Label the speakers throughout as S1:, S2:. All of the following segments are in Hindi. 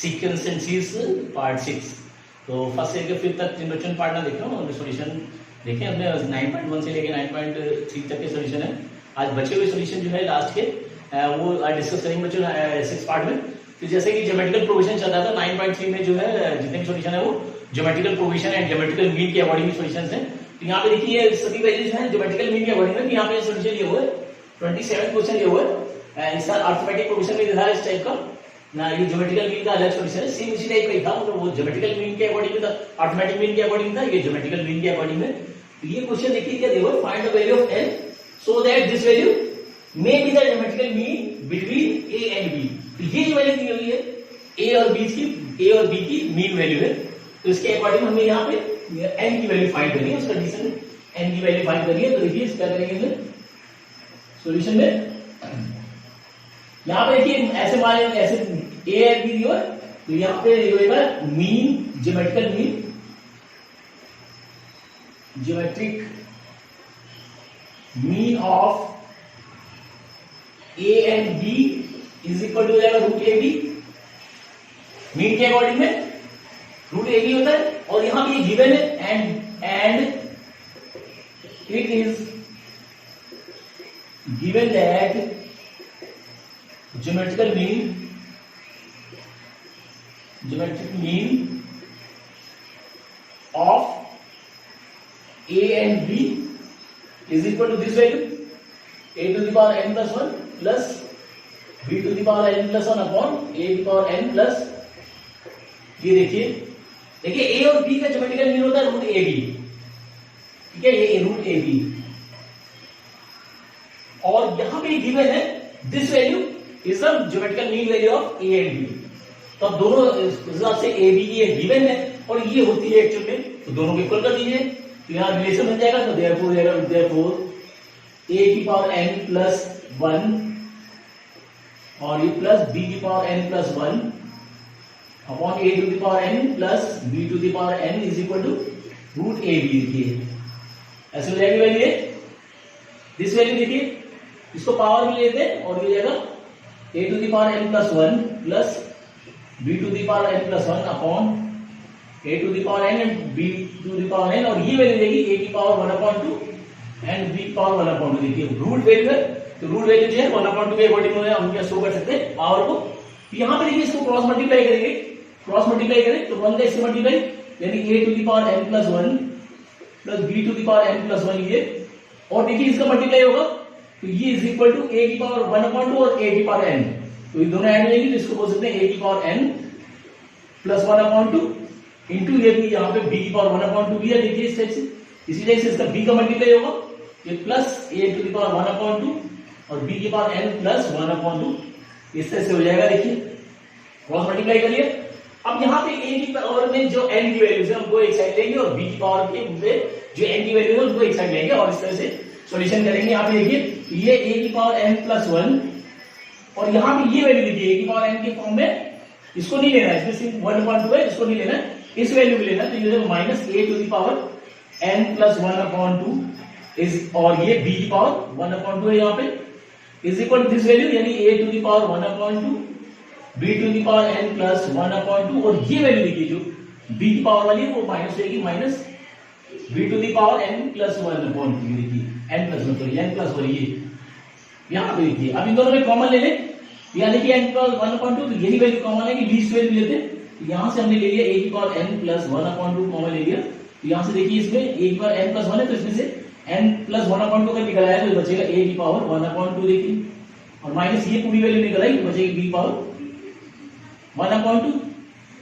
S1: Sequences part 6। तो फर्स्ट से लेकर 5 तक जिन बच्चों ने पार्ट ना देखे हो सॉल्यूशन देखें, हमने 9.1 से लेकर 9.3 तक के सॉल्यूशन है। आज बचे हुए सॉल्यूशन जो है लास्ट के वो आज डिस्कस करेंगे बच्चों 6 पार्ट में। तो जैसे कि ज्योमेट्रिकल प्रोविजन चल रहा था 9.3 में जो है जितने भी सॉल्यूशन है वो geometrical provision and geometrical mean के अकॉर्डिंग सॉल्यूशंस हैं। तो यहाँ पे देखिए सभी वैल्यूज हैं ज्योमेट्रिकल मीन के अकॉर्डिंग में। यहाँ पे सॉल्यूशन ये हुआ है 27 क्वेश्चन ये हुआ है। इस अर्थमेटिक प्रोविजन में दिखा है इस टाइप का ना, ये ज्योमेट्रिकल मीन का अलग सॉल्यूशन है, सेम इसी टाइप का ही था, मतलब वो ज्योमेट्रिकल मीन के अकॉर्डिंग में था, अर्थमेटिक मीन के अकॉर्डिंग था, ये ज्योमेट्रिकल मीन के अकॉर्डिंग में। तो ये क्वेश्चन देखिए क्या देखो, find the value of n so that this value may be the geometrical mean between a and b। तो ये जो वैल्यू दी हुई है a और b की मीन वैल्यू है। तो इसके अकॉर्डिंग हमें यहाँ पे n की वैल्यू फाइंड करनी है, उस कंडीशन में n की वैल्यू फाइंड करनी है। तो देखिए क्या करेंगे सॉल्यूशन में, यहाँ पे देखिए ऐसे मान ऐसे a एंड b दिया, तो यहाँ पे होगा mean geometrical mean geometric mean of a and b is equal to हो जाएगा रूट ए बी। मीन के अकॉर्डिंग में रूट ए बी होता है और यहां पे गिवन है and it is given that geometrical mean of a and b is equal to this value a to the power n plus 1 plus b to the power n plus 1 upon a to the power n plus, ये देखिए a और b का ज्योमेट्रिकल मीन होता है रूट ए बी, ठीक है, ये रूट ए बी। और यहां पे गिवन है this value is the geometrical mean value of a and b। तो अब दोनों हिसाब से a b की गिवन है और ये होती है एक्चुअल में, तो दोनों को इक्वल कर दीजिए, तो यहाँ रिलेशन बन जाएगा। तो therefore a की पावर n प्लस 1 और ये प्लस b की power n plus 1 upon a to the power n plus b to the power n is equal to root A B. देखिए ऐसे हो जाएगी वैल्यू, दिस वैल्यू देखिए इसको पावर में लेते हैं और ये जाएगा a to the power n plus 1 plus b to the power n plus 1 upon a to the power n and b to the power n, और ये वैल्यू देगी a की पावर 1/2 एंड b की पावर 1/2। देखिए रूट वैल्यू है, तो रूट वैल्यू जो है 1/2 के अकॉर्डिंग में हम क्या शो कर सकते हैं पावर को। यहाँ पे देखिए इसको क्रॉस मल्टीप्लाई करेंगे, क्रॉस मल्टीप्लाई करें तो 1 का इससे मल्टीप्लाई यानी a to the power n plus 1 plus b to the power n plus 1 ये, और देखिए इसका मल्टीप्लाई होगा तो ये इज इक्वल टू a की पावर 1/2 और a की पावर n, तो ये दोनों ऐड हो जाएंगे, तो इसको बोल सकते हैं a की पावर n प्लस 1/2 इंटू ये भी यहाँ पे b की पावर 1/2 भी है। देखिए इस टाइप से, इसी टाइप से इसका b का मल्टीप्लाई होगा, ये plus a to the power 1/2 और b की पावर n प्लस 1/2, इस तरह से हो जाएगा। देखिए क्रॉस मल्टीप्लाई करिए। अब यहाँ पे a की पावर में जो n की वैल्यूज है उनको एक साइड लेंगे और b की पावर के जो n की वैल्यू है उनको एक साइड लेंगे और इस तरह से सॉल्यूशन करेंगे। यहाँ पे देखिए ये a की पावर n प्लस 1 और यहाँ पे ये वैल्यू देखिए a की पावर n के फॉर्म में, इसको नहीं लेना है, इसमें सिर्फ 1/2 है, इसको नहीं लेना है, इस वैल्यू को लेना है। तो ये minus a to the power n plus 1/2 is, और ये b की पावर 1/2 है यहाँ पे, is equal to this value यानी a to the power 1/2 b to the power n plus 1/2, और ये वैल्यू देखिए जो b की पावर वाली है वो माइनस रहेगी, minus b to the power n plus 1/2। देखिए n प्लस 1 n प्लस 1 ये यहाँ पे देखिए। अब इन दोनों में कॉमन ले लें, यानी कि n प्लस 1/2, तो यही वैल्यू कॉमन है कि लीस्ट वैल्यू लेते हैं। यहां से हमने ले लिया a की पावर n प्लस 1/2 कॉमन ले लिया, तो यहां से देखिए इसमें a की पावर n प्लस 1 है, तो इसमें से n प्लस 1/2 का निकल आया तो बचेगा a की पावर 1/2। देखिए और माइनस ये पूरी वैल्यू निकल आई तो बचेगी b की पावर 1/2।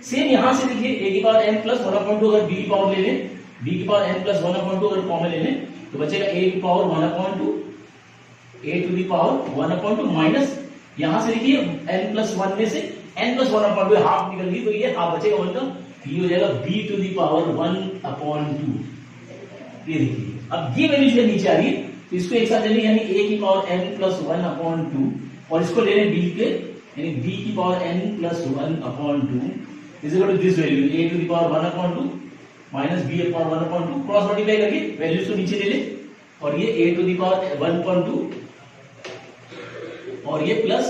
S1: सेम यहां से देखिए a की पावर n प्लस 1/2 अगर b की पावर ले लें, b की पावर n प्लस 1/2 अगर कॉमन ले लें तो बचेगा a की power 1/2 a to the power 1/2 minus यहां से देखिए n प्लस 1 में से n प्लस 1/2 हाफ निकल गई, तो ये हाफ बचेगा, मतलब ये हो जाएगा b टू द पावर 1/2। ये देखिए अब ये वैल्यू जो नीचे आ रही है तो इसको एक साथ ले लें, यानी a की पावर n प्लस 1/2 और इसको ले लें b के, यानी b की power n plus 1/2 is equal to this value a to the power 1/2 minus b की पावर 1/2, क्रॉस मल्टीप्लाई करके वैल्यूज को नीचे ले लें और ये a टू द पावर 1/2 और ये प्लस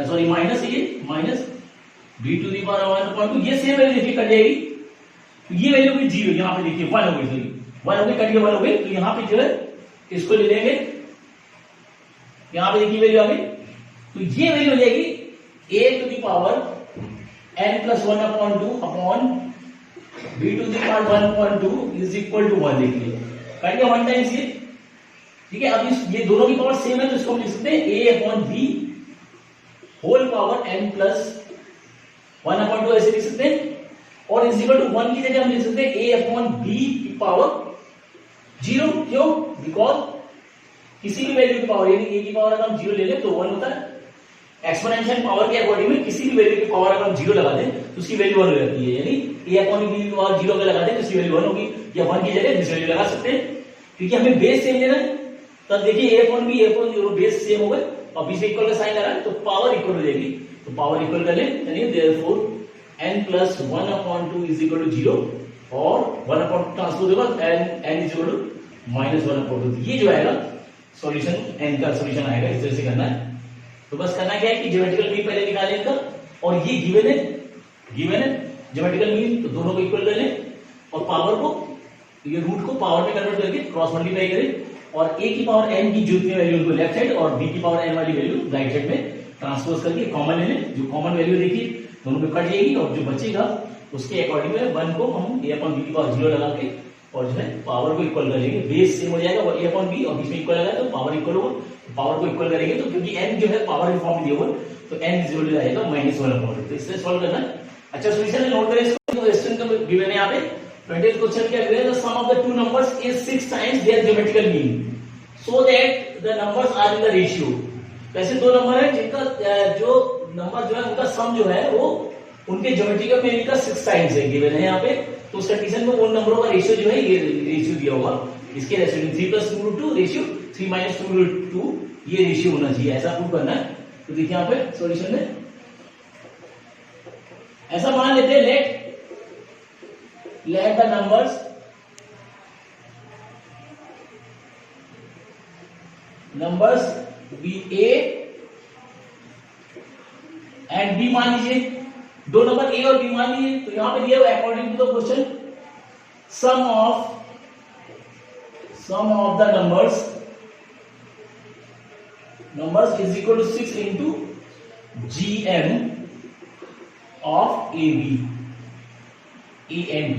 S1: सॉरी माइनस, ये minus b to the power 1/2, ये सेम वैल्यू देखिए कट जाएगी, तो ये वैल्यू भी 0, यहाँ पे देखिए 1 हो गई, सॉरी 1 हो गई, कट के 1 हो गई, तो यहाँ पे जो है इसको ले लेंगे, यहाँ पे देखिए वैल्यू आ गई, तो ये वैल्यू हो जाएगी a to the power n plus 1/2 upon b to the power 1/2 is equal to 1, देखिए कट गया 1 टाइम्स ये, ठीक है। अब ये दोनों की पावर सेम है, तो इसको हम लिख सकते हैं a upon b whole power n plus 1/2 ऐसे लिख सकते हैं, और इज इक्वल टू 1 की जगह हम लिख सकते हैं a अपॉन b की पावर 0, क्यों? बिकॉज किसी भी वैल्यू की पावर, यानी a की पावर अगर हम 0 ले लें तो 1 होता है, एक्सपोनेंशियल पावर के अकॉर्डिंग में किसी भी वैल्यू की पावर अगर हम 0 लगा दें तो उसकी वैल्यू 1 हो जाती है, यानी a अपॉन b की पावर 0 अगर लगा दें तो उसकी वैल्यू 1 होगी, या 1 की जगह दूसरी वैल्यू लगा सकते हैं, क्योंकि हमें बेस सेम लेना है। तब देखिए a upon b, a upon 0 base same हो गए और बीच में इक्वल का साइन लगा तो पावर इक्वल हो जाएगी, तो पावर इक्वल कर लें, यानी therefore n plus 1/2 is equal to 0 और 1/2 ट्रांसपोज होगा n is equal to minus 1/2, ये जो आएगा सॉल्यूशन, n का सॉल्यूशन आएगा, इस तरह से करना है। तो बस करना क्या है कि ज्योमेट्रिकल मीन पहले निकालें इनका, और ये गिवन है ज्योमेट्रिकल मीन, तो दोनों को इक्वल कर लें और पावर को, ये रूट को पावर में कन्वर्ट करके क्रॉस मल्टीप्लाई करें, और a की पावर n की जितनी वैल्यू उनको लेफ्ट साइड और b की पावर n वाली वैल्यू राइट साइड में ट्रांसपोज करके कॉमन ले लें, जो कॉमन वैल्यू देखिए दोनों में कट जाएगी, और जो बचेगा उसके अकॉर्डिंग में 1 को हम a अपॉन b की पावर 0 लगा के और जो है पावर को इक्वल कर लेंगे, बेस सेम हो जाएगा और a अपॉन b और बीच में इक्वल लगा तो पावर इक्वल होगा, पावर को इक्वल करेंगे तो क्योंकि n जो है पावर फॉर्म में दिया हुआ तो n इज इक्वल टू आएगा -1/2, तो इससे सॉल्व करना है। अच्छा सॉल्यूशन नोट करें इसको, तो क्वेश्चन का गिवन है यहाँ पे 20th क्वेश्चन क्या गिवन है, the sum of the two numbers is 6 times their geometrical mean so that the numbers are in the ratio. वैसे दो नंबर है जिनका जो नंबर जो है उनका सम जो है वो उनके ज्योमेट्रिकल मीन का 6 टाइम्स है, गिवन है यहाँ पे, तो उस कंडीशन में उन नंबरों का रेशियो जो है ये रेशियो दिया होगा, इसके रेशियो 3 प्लस 2 रेशियो 3 माइनस 2 ये रेशियो होना चाहिए, ऐसा प्रूव करना है। तो देखिए यहाँ पे सॉल्यूशन में ऐसा मान लेते हैं, let the numbers be a and b मान लीजिए, दो नंबर a और b मान लीजिए, तो यहां पे दिया हुआ according to the question sum of the numbers is equal to 6 into gm of a and b।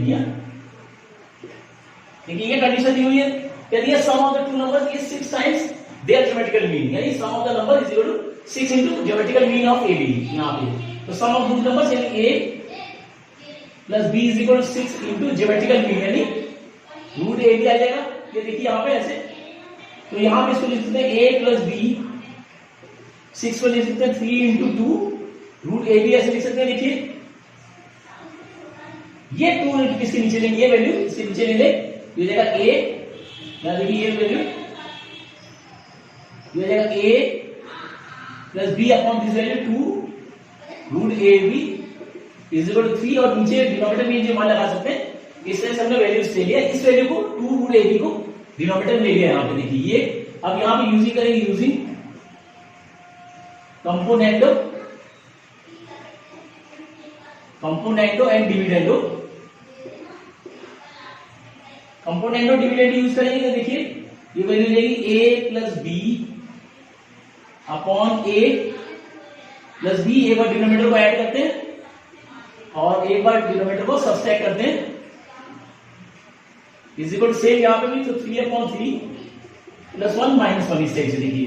S1: देखिए ये कंडीशन दी हुई है, क्या दिया, sum of the two numbers is 6 times their geometrical mean, यानी sum of the number is equal to 6 into geometrical mean of a b, यहाँ पे तो सम ऑफ दो नंबर्स यानी a plus b is equal to 6 into geometrical mean, यानी रूट ए बी आ जाएगा, ये देखिए यहाँ पे ऐसे, तो यहाँ पे इसको लिख सकते हैं a प्लस b, 6 को लिख सकते हैं 3 इंटू 2 रूट ए बी, ऐसे लिख सकते हैं। देखिए ये 2 किसके नीचे लेंगे, ये वैल्यू इसके नीचे ले ले, ये हो जाएगा a, यहाँ देखिए ये वैल्यू ये हो जाएगा a plus b upon this value 2 root A b is equal to 3, और नीचे डिनोमिनेटर में जो मान लगा सकते हैं, इस तरह से हमने वैल्यूज ले लिया, इस वैल्यू को 2 रूट ए बी को डिनोमिनेटर में ले लिया यहाँ पे, देखिए ये अब यहाँ पे यूजिंग करेंगे, using componendo and dividendo, componendo dividend use करेंगे, तो देखिए ये वैल्यू हो जाएगी a plus b upon a plus b, एक बार डिनोमिनेटर को ऐड करते हैं और एक बार डिनोमिनेटर को सब्सट्रैक्ट करते हैं, इज इक्वल टू सेम यहाँ पे भी, तो 3/3 प्लस 1 माइनस 1 इस टाइप से। देखिए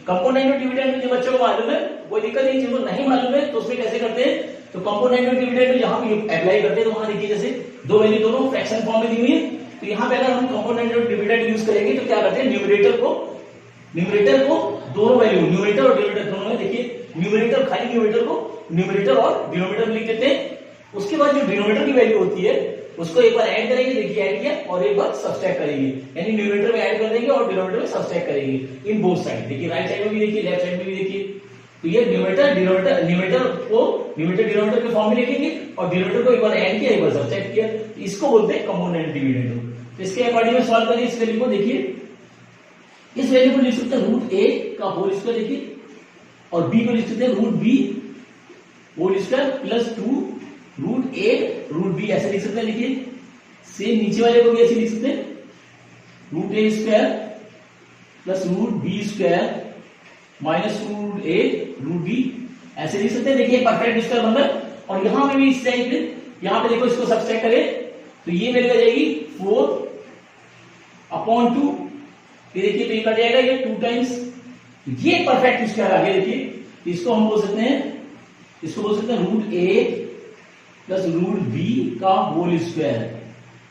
S1: कंपोनेंट और डिविडेंड में जो बच्चों को मालूम है कोई दिक्कत नहीं, जिनको नहीं मालूम है तो उसमें कैसे करते हैं, तो कंपोनेंट और डिविडेंड में जहां भी अप्लाई करते हैं तो वहां देखिए जैसे दो वैल्यू दोनों फ्रैक्शन फॉर्म में दी हुई है, तो यहाँ पे अगर हम कंपोनेंट और डिविडेंड यूज करेंगे तो क्या करते हैं, न्यूमरेटर को दोनों वैल्यू न्यूमरेटर और डिनोमिनेटर दोनों में, देखिए न्यूमरेटर खाली न्यूमरेटर को न्यूमरेटर और डिनोमिनेटर लिख देते हैं, उसके बाद जो डिनोमिनेटर की वैल्यू होती है उसको एक बार ऐड करेंगे, देखिए ऐड किया, और एक बार सब्सट्रैक्ट करेंगे, यानी न्यूमरेटर में ऐड कर देंगे और डिनोमिनेटर में सब्सट्रैक्ट करेंगे इन बोथ साइड। देखिए राइट साइड में भी देखिए, लेफ्ट साइड में भी देखिए, तो ये न्यूमरेटर डिनोमिनेटर के फॉर्म में लिखेंगे और डिनोमिनेटर को एक बार ऐड किया, एक बार सब्सट्रैक्ट किया, इसको बोलते हैं कंपोनेंट डिविडेंड। तो इसके अकॉर्डिंग में सॉल्व करिए इस वैल्यू को, देखिए इस वैल्यू को लिख सकते हैं रूट ए का होल स्क्वायर, देखिए, और बी को लिख सकते हैं root b whole square plus 2 root a root b ऐसे लिख सकते हैं। लिखिए सेम नीचे वाले को भी ऐसे लिख सकते हैं, root a square plus root b square minus root a root b ऐसे लिख सकते हैं। देखिए परफेक्ट स्क्वायर बन रहा है। और यहां पे भी इस टाइप पे, यहां पे देखो इसको सब्सट्रैक्ट करें तो ये मेरे को आ जाएगी 4/2। फिर देखिए तो ये कट जाएगा, ये 2 टाइम्स, ये परफेक्ट स्क्वायर आ गया। देखिए इसको हम बोल सकते हैं, इसको बोल सकते हैं root a plus root b का होल स्क्वायर।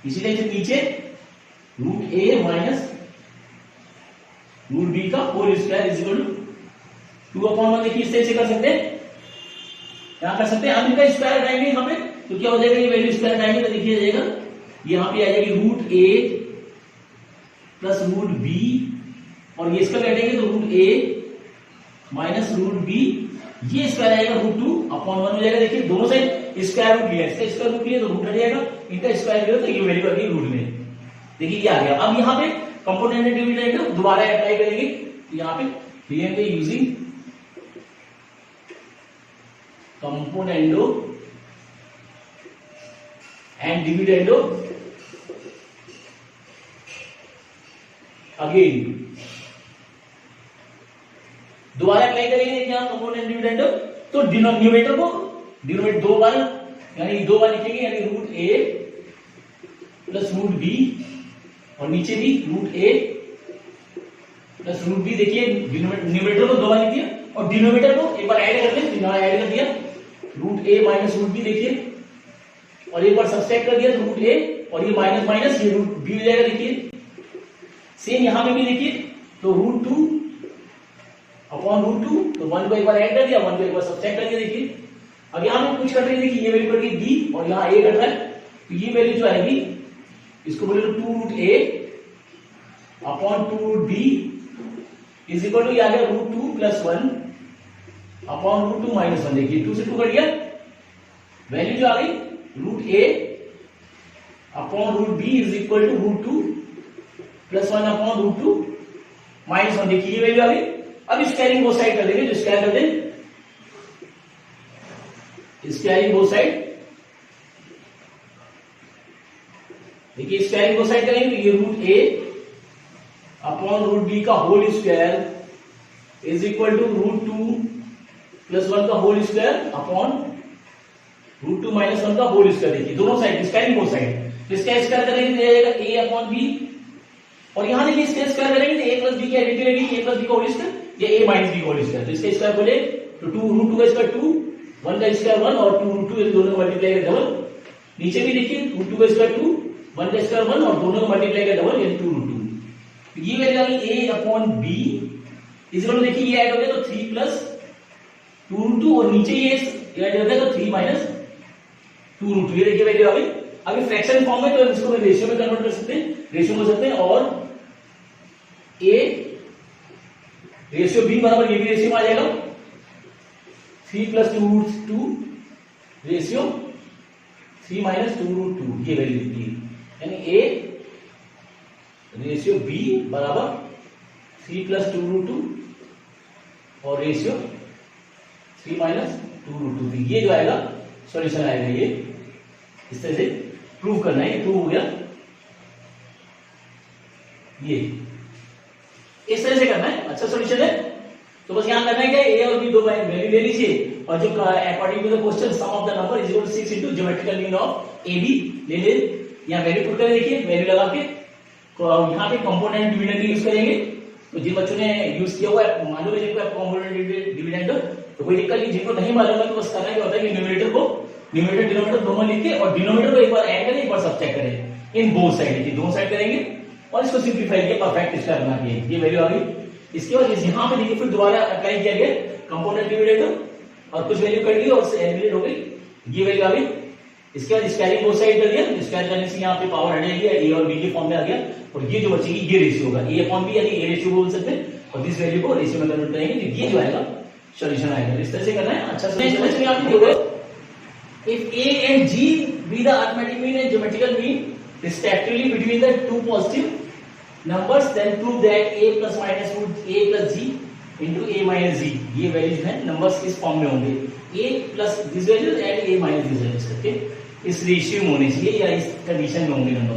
S1: इसी तरह से नीचे root a minus root b का whole square is equal to 2/1। देखिए इस तरह से कर सकते हैं, यहां कर सकते हैं। अब इनका स्क्वायर हटाएंगे यहां पे तो क्या हो जाएगा, ये वैल्यू स्क्वायर हटाएंगे तो देखिए जाएगा, यहां पे आ जाएगी root a plus root B और ये इसका बैठेंगे तो root a minus root B, ये स्क्वायर आएगा रूट 2/1 हो जाएगा। देखिए दोनों साइड स्क्वायर रूट लिया, इसका स्क्वायर रूट लिया तो रूट हट जाएगा, इनका स्क्वायर लिया तो ये वैल्यू आ गई रूट में। देखिए ये आ गया। अब यहाँ पे कंपोनेंट एंड डिविडेंड दोबारा अप्लाई करेंगे तो यहाँ पे लिखेंगे using componendo and dividendo again. दोबारा अप्लाई करेंगे क्या कंपोनेंट डिविडेंड, तो डिनोमिनेटर को डिनोमिनेटर 2 बार यानी 2 बार लिखेंगे, यानी root a plus root B और नीचे भी root a plus root B. देखिए न्यूमरेटर को 2 बार लिख दिया और डिनोमिनेटर को एक बार ऐड कर दिया, ऐड कर दिया root a minus root B. देखिए और एक बार सब्सट्रैक्ट कर दिया तो रूट ए और ये माइनस माइनस ये रूट बी हो जाएगा। देखिए सेम यहां पे भी देखिए तो रूट 2/√2 तो 1 को एक बार ऐड कर दिया, 1 को एक बार सब्ट्रैक्ट कर दिया। देखिए अब यहां पे कुछ कट रही है, देखिए ये वैल्यू कट गई b और यहां a कट रहा है तो ये वैल्यू जो आएगी इसको बोले तो 2√a/2√b इज इक्वल टू आ गया √2 + 1/√2 - 1। देखिए 2 से 2 कट गया, वैल्यू जो आ गई √a/√b इज इक्वल टू √2 + 1/√2 - 1। देखिए ये वैल्यू आ गई। अब स्क्वायरिंग बोथ साइड कर देंगे, जो स्क्वायर कर दें स्क्वायरिंग बोथ साइड। देखिए स्क्वायरिंग बोथ साइड करेंगे तो ये √a/√b का whole square is equal to √2 + 1 का होल स्क्वायर अपॉन √2 - 1 का होल स्क्वायर। देखिए दोनों साइड स्क्वायरिंग बोथ साइड, इसका स्क्वायर करेंगे तो आएगा a/b और यहां देखिए इसका स्क्वायर करेंगे तो a + b की आइडेंटिटी रहेगी, a + b का होल स्क्वायर या a - b का होल स्क्वायर। तो इसका स्क्वायर बोले तो 2√2 का स्क्वायर 2, 1 का स्क्वायर 1 और 2√2 ये दोनों को मल्टीप्लाई कर डबल। नीचे भी देखिए √2 का स्क्वायर 2, 1 का स्क्वायर 1 और दोनों को मल्टीप्लाई कर डबल यानी 2√2। ये वैल्यू आ गई a/b इस बार देखिए ये ऐड हो गया तो 3 + 2√2 और नीचे ये ऐड हो गया तो 3 - 2√2। ये देखिए वैल्यू आ गई। अभी फ्रैक्शन फॉर्म में तो इसको मैं रेशियो में कन्वर्ट कर सकते हैं, रेशियो बोल सकते हैं और a रेशियो b बराबर ये भी रेशियो में आ जाएगा 3 + 2√2 रेशियो 3 - 2√2 ये वैल्यू दी, यानी a रेशियो b बराबर 3 + 2√2 और रेशियो 3 - 2√2। ये जो आएगा सॉल्यूशन आएगा। ये इस तरह से प्रूव करना है, ये प्रूव हो गया। ये इस तरह से करना है, अच्छा सॉल्यूशन है। तो बस यहां करना है क्या, a और b दो वैल्यू ले लीजिए और जो according to the question sum of the number is equal to 6 * geometrical mean of ab ले यहां वैल्यू पुट कर देखिए, वैल्यू लगा के यहां पे कंपोनेंट डिविडेंड यूज करेंगे। तो जिन बच्चों ने यूज किया हुआ है मालूम है जिनको कंपोनेंट डिविडेंड तो कोई दिक्कत नहीं, जिनको नहीं मालूम है तो बस करना क्या होता है कि न्यूमरेटर डिनोमिनेटर दोनों लिख के और डिनोमिनेटर को एक बार ऐड करें एक बार सब्ट्रैक्ट करें इन बोथ साइड की, दोनों साइड करेंगे और इसको सिंपलीफाई किया परफेक्ट स्क्वायर बना के ये वैल्यू आ गई। इसके बाद यहां पे देखिए फिर दोबारा अप्लाई किया गया कंपोनेंट डिविडेंड और कुछ वैल्यू कट गई और एलिमिनेट हो गई, ये वैल्यू आ गई। इसके बाद स्क्वायरिंग बोथ साइड कर दिया, स्क्वायर करने से यहां पे पावर हट जाएगी, a और b के फॉर्म में आ गया और ये जो बचेगी ये रेशियो होगा a/b यानी a रेशियो बोल सकते हैं और दिस वैल्यू को रेशियो में कन्वर्ट करेंगे तो ये जो आएगा सॉल्यूशन आएगा। इस तरह से करना है। अच्छा समझ में आपको होगा। If a and g be the arithmetic mean and geometrical mean respectively between the two positive numbers, then prove that a ± √a + g into a - g ये वैल्यूज हैं नंबर्स किस फॉर्म में होंगे। A plus this value and a minus this value करके इस रेशियो में होने चाहिए या इस कंडीशन में होंगे नंबर।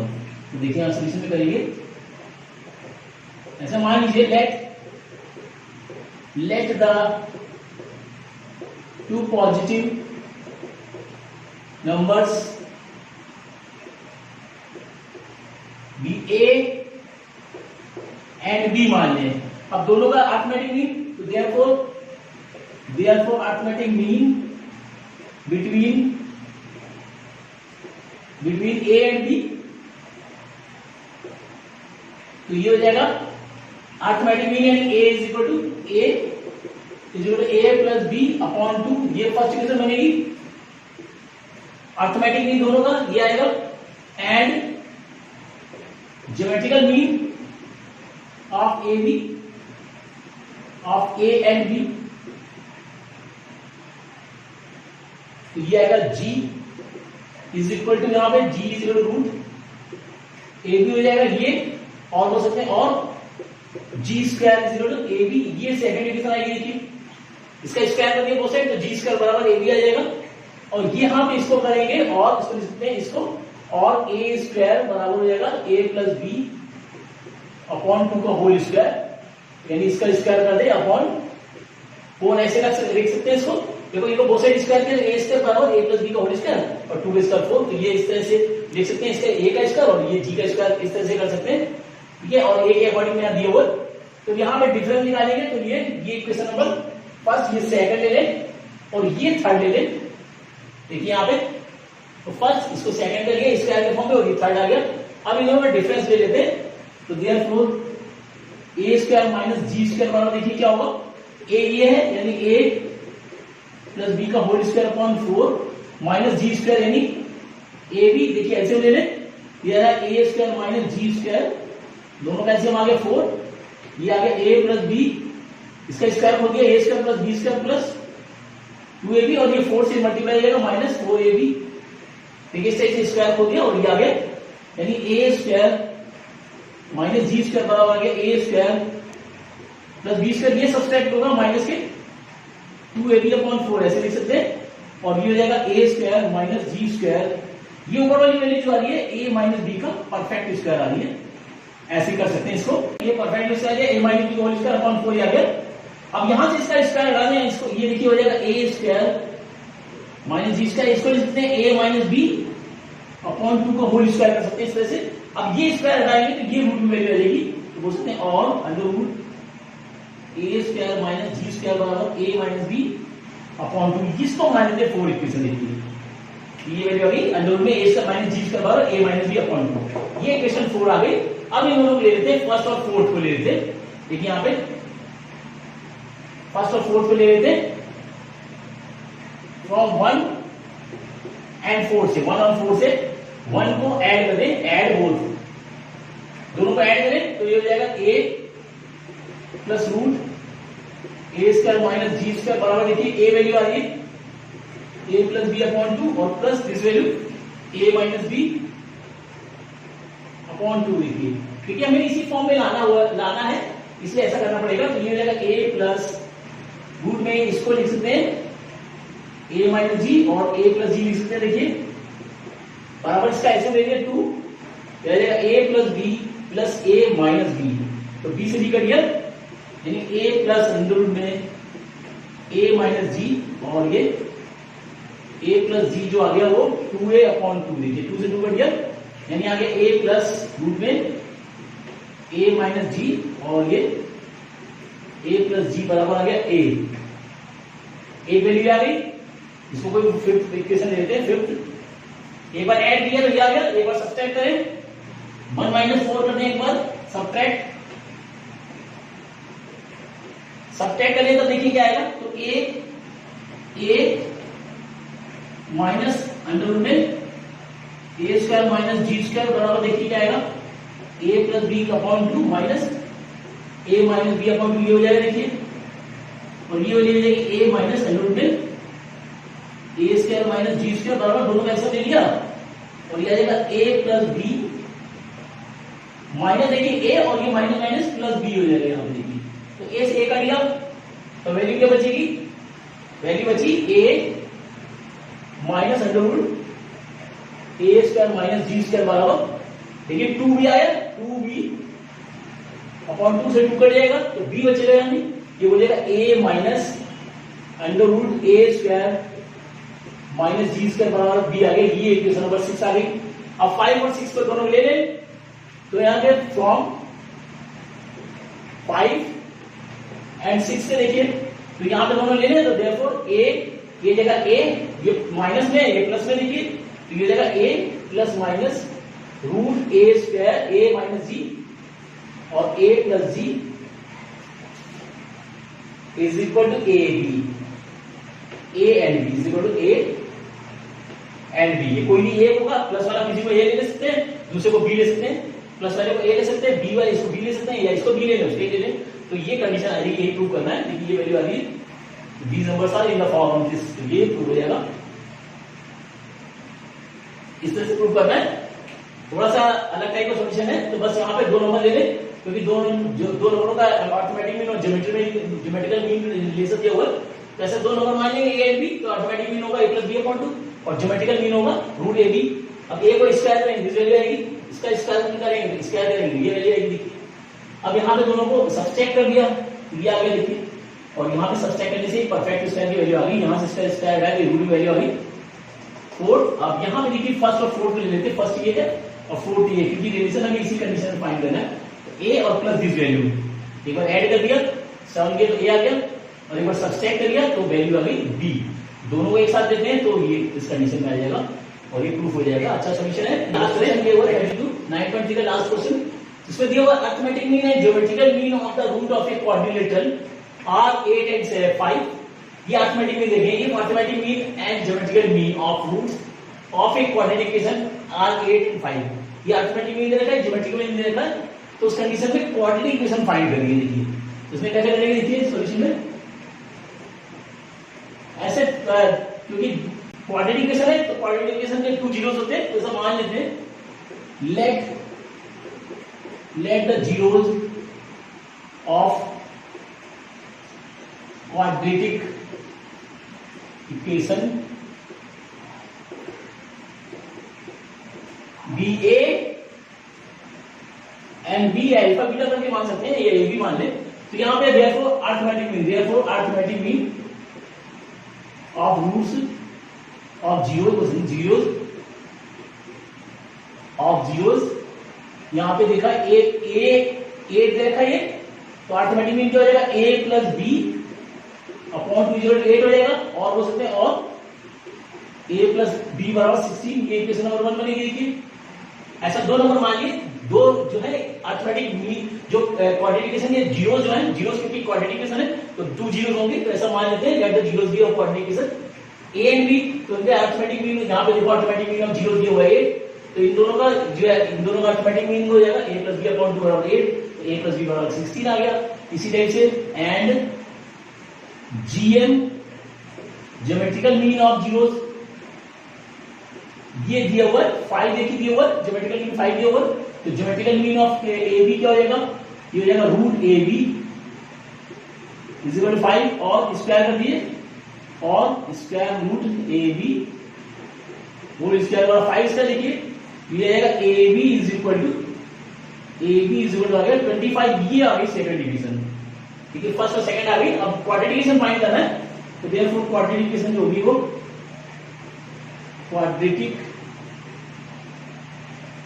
S1: तो देखिए आप सोल्यूशन में करेंगे ऐसा मान लीजिए let the two positive numbers be a and b मान लें। अब दोनों का अरिथमेटिक मीन, तो therefore arithmetic mean between a and b, तो ये हो जाएगा अरिथमेटिक मीन यानी a is equal to a plus b upon 2। ये फर्स्ट इक्वेशन बनेगी। अरिथमेटिक मीन दोनों का ये आएगा and geometrical mean of a and b, तो ये आएगा जी इज इक्वल टू, यहां पे जी is equal to root A b हो जाएगा ये, और हो सकते हैं और g square is equal to a b. ये सेकंड इक्वेशन आएगी, देखिए इसका स्क्वायर कर दिया बोथ साइड, तो जी स्क्वायर बराबर ए बी आ जाएगा। और ये हम इसको करेंगे और इसको लिख सकते हैं इसको, और ए स्क्वायर बराबर हो जाएगा ए प्लस बी अपॉन 2 का होल स्क्वायर, यानी इसका स्क्वायर कर दे अपॉन 4। ऐसे लिख सकते हैं इसको। देखो ये बोथ साइड स्क्वायर के ए स्क्वायर बराबर ए प्लस बी का होल स्क्वायर और 2 का स्क्वायर 4, तो ये इस तरह से लिख सकते हैं। इसका ए का स्क्वायर और ये जी का स्क्वायर इस तरह से कर सकते हैं, ठीक है। और ए के अकॉर्डिंग में दिया हुआ, तो यहाँ पे डिफरेंस निकालेंगे। तो ये इक्वेशन नंबर फर्स्ट, ये सेकंड ले लें और ये थर्ड ले लें। देखिए यहाँ पे तो फर्स्ट इसको सेकंड कर लिया स्क्वायर के फॉर्म में और ये थर्ड आ गया। अब इन दोनों में डिफरेंस ले लेते हैं, तो therefore a square minus g square बराबर, देखिए क्या होगा, ए ये है यानी ए प्लस बी का whole square upon 4 minus g square यानी ए बी। देखिए ऐसे ले लें, ये है a square minus g square, दोनों का एलसीएम आ गया 4, ये आ गया ए प्लस बी, इसका स्क्वायर हो गया a square plus b square plus 2ab, और ये 4 से मल्टीप्लाई हो जाएगा माइनस 4ab। देखिए इससे स्क्वायर हो गया और ये आ गया, यानी ए स्क्वायर माइनस जी स्क्वायर बराबर आ गया a square plus b square, ये सब्सट्रैक्ट होगा माइनस के 2ab अपॉन 4, ऐसे लिख सकते हैं। और ये हो जाएगा ए स्क्वायर माइनस जी स्क्वायर, ये ऊपर वाली वैल्यू जो आ रही है ए माइनस बी का परफेक्ट स्क्वायर आ रही है, ऐसे कर सकते हैं इसको। ये परफेक्ट स्क्वायर है, ए माइनस बी का होल स्क्वायर अपॉन 4 आ गया। अब यहां से इसका स्क्वायर हटा दें, इसको ये देखिए हो जाएगा ए स्क्वायर माइनस जी स्क्वायर, इसको लिख सकते हैं ए माइनस बी अपॉन 2 का होल स्क्वायर कर सकते हैं इस तरह से। अब ये स्क्वायर हटाएंगे तो ये रूट में वैल्यू आ जाएगी, तो बोल सकते हैं और under root a square minus g square बराबर ए माइनस बी अपॉन 2, जिसको मान लेते हैं 4 इक्वेशन देखिए, ये वैल्यू आ गई अंडर रूट में ए स्क्वायर माइनस जी स्क्वायर बराबर ए माइनस बी अपॉन 2। ये इक्वेशन 4 आ गई। अब इन दोनों को ले लेते हैं, फर्स्ट और फोर्थ को ले लेते हैं। देखिए यहाँ पे फर्स्ट और फोर्थ को ले लेते हैं फ्रॉम 1 एंड 4 से, 1 और 4 से 1 को ऐड कर दें, ऐड बोथ, दोनों को ऐड करें तो ये हो जाएगा a plus root a square minus g square बराबर, देखिए a वैल्यू आ रही है a प्लस बी अपॉन 2 और plus this value a minus b upon 2। देखिए ठीक है, हमें इसी फॉर्म में लाना है, इसलिए ऐसा करना पड़ेगा। तो ये हो जाएगा a प्लस रूट में इसको लिख सकते हैं a माइनस जी और a प्लस जी लिख सकते हैं। देखिए बराबर इसका ऐसे ले लिया 2, यह जाएगा a plus b plus a minus b, तो b से b कर दिया यानी a प्लस अंडर रूट में a माइनस जी, और ये a प्लस जी जो आ गया वो 2a अपॉन 2। देखिए 2 से 2 कर दिया यानी आ गया a प्लस रूट में a माइनस जी, और ये a प्लस जी बराबर आ गया a वैल्यू आ गई। इसको कोई फिफ्थ इक्वेशन ले लेते हैं, फिफ्थ। एक बार ऐड किया तो ये आ गया, एक बार सब्ट्रैक्ट करें 1 माइनस 4 करते हैं, एक बार सब्ट्रैक्ट करें तो देखिए क्या आएगा, तो a माइनस अंडर रूट में a square minus g square बराबर, देखिए क्या आएगा a plus b upon 2 minus a minus b upon 2, ये हो जाएगा देखिए, और ये हो जाएगी a माइनस अंडर रूट में a square minus g square बराबर, दोनों का ऐसा ले लिया, और ये आ जाएगा a प्लस बी माइनस, देखिए a और ये माइनस माइनस प्लस बी हो जाएगा यहाँ पे। देखिए तो a से a का लिया तो वैल्यू क्या बचेगी वैल्यू बची a minus under root a square minus g square बराबर, देखिए 2b आया, 2b अपॉन 2 से 2 कट जाएगा तो b बचेगा, यानी ये हो जाएगा a minus under root a square minus g square बराबर b आ गई। ये इक्वेशन नंबर 6 आ गई। अब 5 और 6 पर दोनों ले लें, तो यहां पे फ्रॉम 5 एंड 6 से देखिए, तो यहां पे दोनों ले लें, तो देयरफॉर a, ये जगह a, ये माइनस में ये प्लस में, देखिए तो ये जगह a plus minus root a square a minus g और a plus g is equal to a b, a and b is equal to a and b। ये कोई भी a होगा, प्लस वाला किसी को a ले सकते हैं, दूसरे को b ले सकते हैं, प्लस वाले को a ले सकते हैं, b वाले इसको b ले सकते हैं, या इसको b ले लें उसके ले लें। तो ये कंडीशन आ रही है, यही प्रूव करना है। देखिए ये वैल्यू आ रही है, these numbers are in the form of this, तो ये प्रूव हो जाएगा। इस तरह से प्रूव करना है, थोड़ा सा अलग टाइप का सॉल्यूशन है। तो बस यहाँ पे दो नंबर ले ले, क्योंकि दो नंबरों का अर्थमेटिक मीन और ज्योमेट्रिकल मीन रिलेशन दिया हुआ है, तो ऐसे दो नंबर मान लेंगे a एंड b, तो अर्थमेटिक मीन होगा a प्लस b अपॉन 2 और ज्योमेट्रिकल मीन होगा रूट ए बी। अब a को स्क्वायर करेंगे, दिस वैल्यू आएगी, इसका स्क्वायर करेंगे, स्क्वायर करेंगे, ये वैल्यू आएगी। अब यहाँ पे दोनों को सब्सट्रैक्ट कर दिया, ये आ गया देखिए, और यहाँ पे सब्सट्रैक्ट करने से परफेक्ट स्क्वायर की वैल्यू आ गई, यहाँ से इसका स्क्वायर है, रूट की वैल्यू आ गई 4। अब यहाँ पे देखिए फर्स्ट और फोर्थ ले लेते हैं, फर्स्ट ये है और फोर्थ ये, क्योंकि रिलेशन हमें इसी कंडीशन में फाइंड करना है। तो a और प्लस दिस वैल्यू एक बार ऐड कर दिया, 7 के तो a आ गया, और एक बार सब्सट्रैक्ट कर दिया तो वैल्यू आ गई b। दोनों को एक साथ देते हैं तो ये इस कंडीशन में आ जाएगा और ये प्रूफ हो जाएगा। अच्छा सॉल्यूशन है। लास्ट क्वेश्चन के ऊपर 9.3 का लास्ट क्वेश्चन, इसमें दिया हुआ arithmetic mean and geometrical mean of the root of a quadrilateral are 8 and 5। ये अरिथमेटिक मीन देखें, ये arithmetic mean and geometrical mean of roots of a quadratic equation are 8 and 5। ये अरिथमेटिक मीन दे रखा है, ज्योमेट्रिकल मीन दे रखा है, तो उस कंडीशन में क्वाड्रेटिक इक्वेशन फाइंड करिए। देखिए इसमें कैसे करेंगे, देखिए सॉल्यूशन में ऐसे, क्योंकि क्वाड्रेटिक इक्वेशन है तो क्वाड्रेटिक इक्वेशन के 2 जीरोस होते हैं, तो ऐसा मान लेते हैं, let the zeros of quadratic equation be a and b alpha beta करके मान सकते हैं, ये a भी मान ले। तो यहां पे therefore arithmetic mean of roots of zeros यहां पे देखा a देखा ये, तो अरिथमेटिक मीन क्या हो जाएगा, a प्लस b अपॉन 2 8 हो जाएगा, और हो सकते हैं और a प्लस b बराबर 16, ये इक्वेशन नंबर 1 बनेगी। देखिए ऐसा दो नंबर मान लिए, दो जो है अरिथमेटिक मीन जो क्वाड्रेटिक इक्वेशन, ये जीरोस जो है, जीरोस क्योंकि क्वाड्रेटिक इक्वेशन है तो 2 जीरोस होंगे, तो ऐसा मान लेते हैं let the zeros be of quadratic equation a and b। तो इनके अरिथमेटिक मीन यहां पे देखो, अरिथमेटिक मीन ऑफ जीरोस दिया हुआ है 8, तो इन दोनों का जो है, इन दोनों का अरिथमेटिक मीन हो जाएगा a प्लस b अपॉन 2 बराबर 8, तो a प्लस b बराबर 16 आ गया। इसी टाइप से and gm geometrical mean of zeros ये दिया हुआ है 5, देखिए दिया हुआ है ज्योमेट्रिकल मीन 5 दिया हुआ है, तो geometrical mean of a b क्या हो जाएगा, ये हो जाएगा root A b is equal to 5 और स्क्वायर कर दिए, और स्क्वायर रूट ए बी होल स्क्वायर वाला 5 इसका देखिए, ये आएगा a b is equal to आ गया 25। ये आ गई सेकंड डिवीजन, ठीक है, फर्स्ट और सेकंड आ गई। अब क्वाड्रेटिक इक्वेशन फाइंड करना है, तो देयरफॉर क्वाड्रेटिक इक्वेशन जो होगी वो क्वाड्रेटिक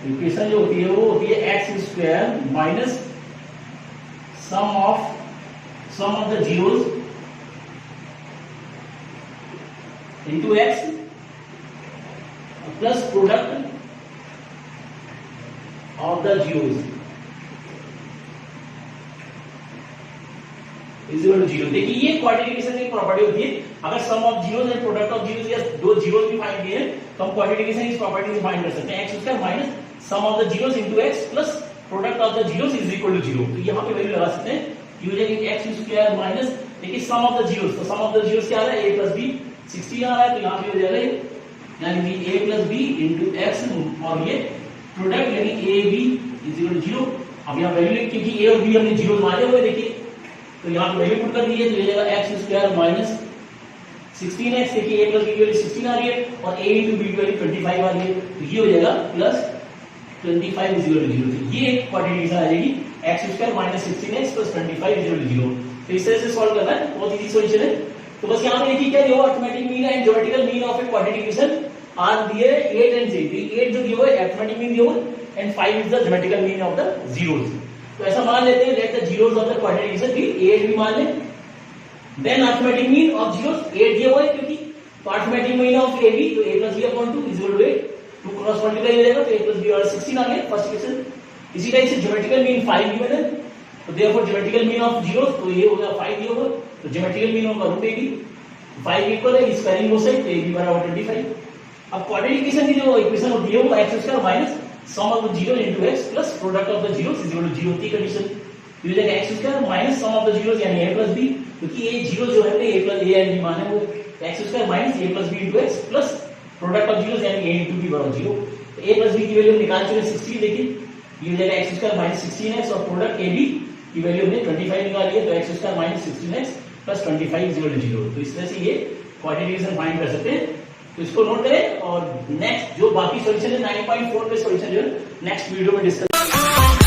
S1: इक्वेशन जो होती है वो होती है x square minus sum of the zeros into x plus product of the zeros is equal to 0। देखिए ये क्वाड्रेटिक इक्वेशन की प्रॉपर्टी होती है, अगर sum of zeros and product of zeros या दो जीरोस भी फाइंड किए हैं तो हम क्वाड्रेटिक इक्वेशन की प्रॉपर्टी से फाइंड कर सकते हैं, x square minus sum of the zeros into x plus product of the zeros is equal to 0। तो यहां पे वैल्यू लगा सकते हैं, ये हो जाएगा एक्स स्क्वायर माइनस, देखिए सम ऑफ द जीरोस, तो सम ऑफ द जीरोस क्या आ रहा है, a प्लस b 16 आ रहा है, तो यहां पे हो जाएगा यानी कि a plus b into x, और ये प्रोडक्ट यानी a b is equal to 0। अब यहां वैल्यू, क्योंकि a और b हमने जीरोस माने हुए देखिए, तो यहां पे वैल्यू पुट कर दी है, तो ये जाएगा एक्स स्क्वायर माइनस 16x, देखिए a प्लस b की वैल्यू 16 आ रही है और a इंटू b की वैल्यू 25 आ रही है, तो ये हो जाएगा प्लस 25 इज इक्वल टू 0। तो ये क्वाड्रेटिक आ जाएगी x square minus 16x plus 25 is equal to 0। तो इस तरह से सॉल्व करना है, बहुत इजी सॉल्यूशन है। तो बस यहाँ पे देखिए क्या दिया हुआ, arithmetic mean and geometrical mean of a quadratic equation are दिए 8 एंड 6। 8 जो दिया हुआ है अरिथमेटिक मीन दिया हुआ है and 5 is the geometrical mean of the zeros. तो ऐसा मान लेते हैं, let the zeros of the quadratic equation be 8 भी मान लें। Then arithmetic mean of zeros 8 दिया हुआ है, क्योंकि तो arithmetic mean of a b, तो a plus b upon 2 is equal to 8, 2 cross multiply हो जाएगा तो a प्लस b और 16 आ गया फर्स्ट इक्वेशन। इसी टाइप से ज्योमेट्रिकल मीन 5 गिवन है, तो therefore geometrical mean of zeros, तो ये हो गया 5 दिया हुआ, तो ज्योमेट्रिकल मीन होगा रूट ab, 5 इक्वल है स्क्वायरिंग बोथ साइड, तो ab बराबर 25। अब क्वाड्रेटिक इक्वेशन की जो इक्वेशन होती है वो x square minus sum of the zero into x plus product of the zeros is equal to 0 होती है कंडीशन। तो ये जाएगा x square minus sum of the zeros यानी a प्लस b, क्योंकि ये जीरो जो है a plus a and b मान है वो x square minus a plus b into x plus product of zeros यानी a इनटू b बराबर 0। तो a प्लस b की वैल्यू निकाल चुके 16, देखिए ये हो जाएगा x स्क्वायर माइनस 16x और प्रोडक्ट a b की वैल्यू हमने 25 निकाली है, तो x square minus 16x plus 25 is equal to 0। तो इस तरह से ये क्वाड्रेटिक इक्वेशन फाइंड कर सकते हैं। तो इसको नोट करें और नेक्स्ट जो बाकी सॉल्यूशन है 9.4 पे सॉल्यूशन जो है नेक्स्ट वीडियो में डिस्कस